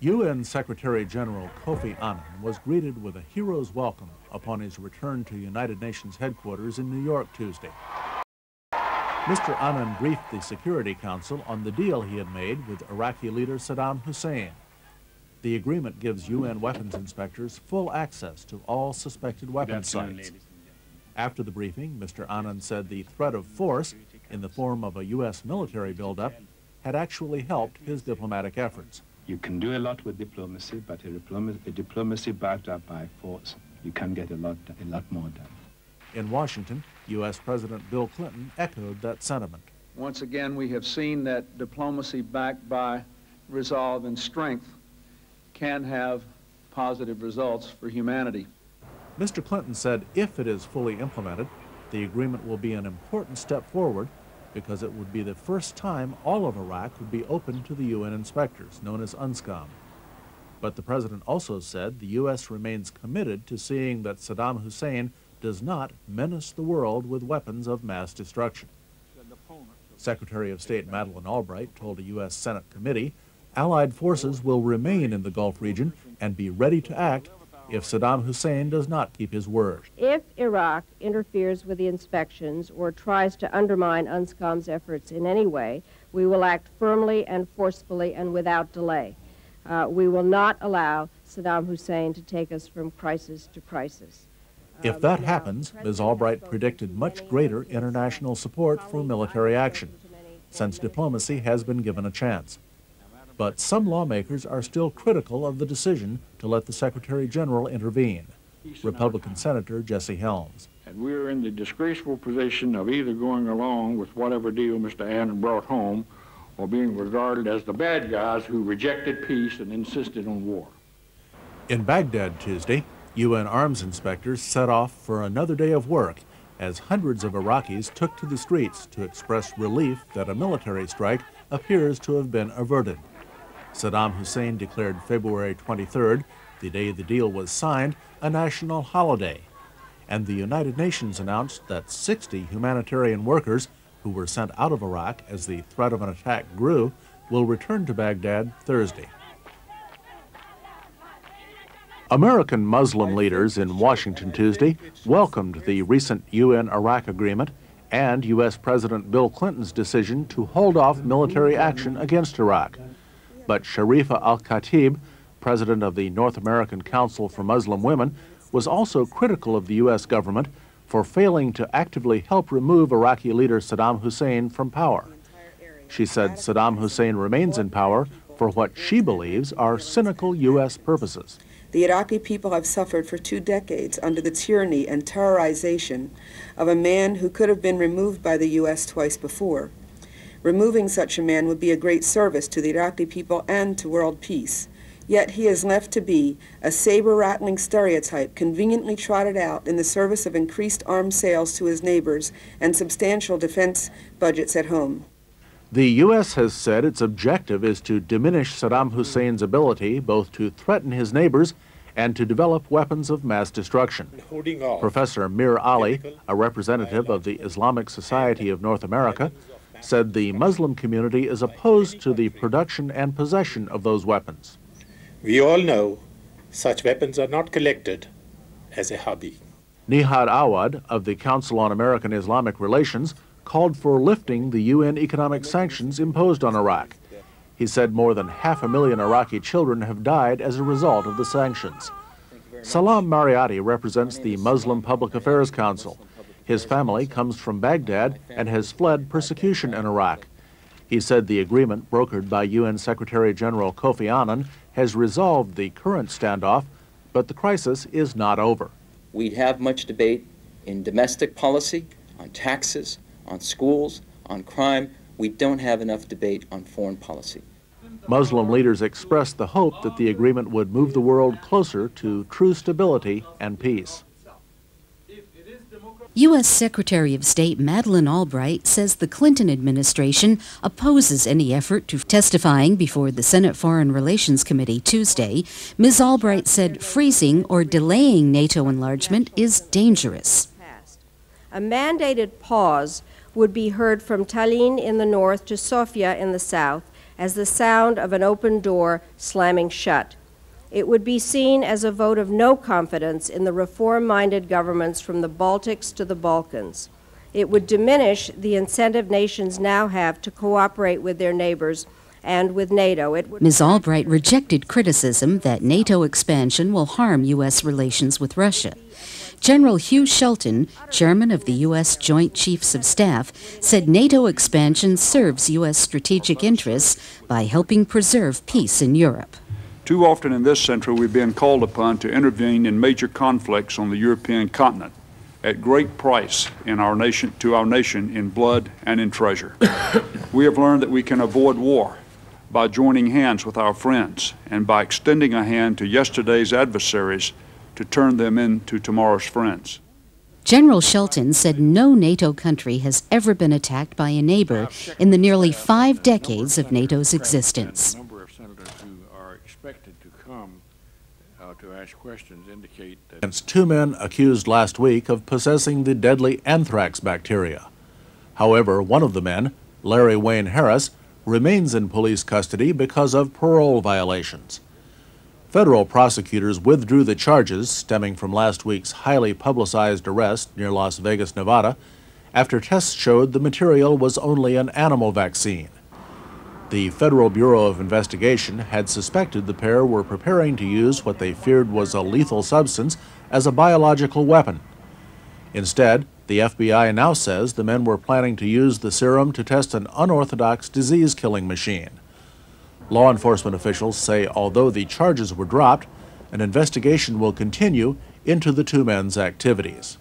UN Secretary-General Kofi Annan was greeted with a hero's welcome upon his return to United Nations headquarters in New York Tuesday. Mr. Annan briefed the Security Council on the deal he had made with Iraqi leader Saddam Hussein. The agreement gives UN weapons inspectors full access to all suspected weapons sites. After the briefing, Mr. Annan said the threat of force, in the form of a U.S. military buildup, had actually helped his diplomatic efforts. You can do a lot with diplomacy, but a diplomacy backed up by force, you can get a lot more done. In Washington, U.S. President Bill Clinton echoed that sentiment. Once again, we have seen that diplomacy backed by resolve and strength can have positive results for humanity. Mr. Clinton said if it is fully implemented, the agreement will be an important step forward because it would be the first time all of Iraq would be open to the UN inspectors, known as UNSCOM. But the president also said the U.S. remains committed to seeing that Saddam Hussein does not menace the world with weapons of mass destruction. Secretary of State Madeleine Albright told a U.S. Senate committee Allied forces will remain in the Gulf region and be ready to act if Saddam Hussein does not keep his word. If Iraq interferes with the inspections or tries to undermine UNSCOM's efforts in any way, we will act firmly and forcefully and without delay. We will not allow Saddam Hussein to take us from crisis to crisis. If that happens, Ms. Albright predicted much greater international support for military action, since diplomacy has been given a chance. But some lawmakers are still critical of the decision to let the Secretary General intervene. Republican Senator Jesse Helms. And we're in the disgraceful position of either going along with whatever deal Mr. Annan brought home or being regarded as the bad guys who rejected peace and insisted on war. In Baghdad Tuesday, UN arms inspectors set off for another day of work as hundreds of Iraqis took to the streets to express relief that a military strike appears to have been averted. Saddam Hussein declared February 23rd, the day the deal was signed, a national holiday. And the United Nations announced that 60 humanitarian workers who were sent out of Iraq as the threat of an attack grew will return to Baghdad Thursday. American Muslim leaders in Washington Tuesday welcomed the recent UN-Iraq agreement and U.S. President Bill Clinton's decision to hold off military action against Iraq. But Sharifa Al-Khatib, president of the North American Council for Muslim Women, was also critical of the U.S. government for failing to actively help remove Iraqi leader Saddam Hussein from power. She said Saddam Hussein remains in power for what she believes are cynical U.S. purposes. The Iraqi people have suffered for 2 decades under the tyranny and terrorization of a man who could have been removed by the U.S. twice before. Removing such a man would be a great service to the Iraqi people and to world peace. Yet he is left to be a saber-rattling stereotype conveniently trotted out in the service of increased arms sales to his neighbors and substantial defense budgets at home. The U.S. has said its objective is to diminish Saddam Hussein's ability both to threaten his neighbors and to develop weapons of mass destruction. Professor Mir Ali, a representative of the Islamic Society of North America, said the Muslim community is opposed to the production and possession of those weapons. We all know such weapons are not collected as a hobby. Nihad Awad of the Council on American Islamic Relations called for lifting the UN economic sanctions imposed on Iraq. He said more than 500,000 Iraqi children have died as a result of the sanctions. Salam Mariotti represents the Muslim Public Affairs Council. His family comes from Baghdad and has fled persecution in Iraq. He said the agreement brokered by UN Secretary General Kofi Annan has resolved the current standoff, but the crisis is not over. We have much debate in domestic policy, on taxes, on schools, on crime. We don't have enough debate on foreign policy. Muslim leaders expressed the hope that the agreement would move the world closer to true stability and peace. U.S. Secretary of State Madeleine Albright says the Clinton administration opposes any effort to testifying before the Senate Foreign Relations Committee Tuesday. Ms. Albright said freezing or delaying NATO enlargement is dangerous. A mandated pause would be heard from Tallinn in the north to Sofia in the south, as the sound of an open door slamming shut. It would be seen as a vote of no confidence in the reform-minded governments from the Baltics to the Balkans. It would diminish the incentive nations now have to cooperate with their neighbors and with NATO. Ms. Albright rejected criticism that NATO expansion will harm U.S. relations with Russia. General Hugh Shelton, chairman of the U.S. Joint Chiefs of Staff, said NATO expansion serves U.S. strategic interests by helping preserve peace in Europe. Too often in this century we've been called upon to intervene in major conflicts on the European continent at great price to our nation in blood and in treasure. We have learned that we can avoid war by joining hands with our friends and by extending a hand to yesterday's adversaries to turn them into tomorrow's friends. General Shelton said no NATO country has ever been attacked by a neighbor in the nearly 5 decades of NATO's existence. To ask questions indicate that against 2 men accused last week of possessing the deadly anthrax bacteria. However, one of the men, Larry Wayne Harris, remains in police custody because of parole violations. Federal prosecutors withdrew the charges stemming from last week's highly publicized arrest near Las Vegas, Nevada, after tests showed the material was only an animal vaccine. The Federal Bureau of Investigation had suspected the pair were preparing to use what they feared was a lethal substance as a biological weapon. Instead, the FBI now says the men were planning to use the serum to test an unorthodox disease-killing machine. Law enforcement officials say although the charges were dropped, an investigation will continue into the 2 men's activities.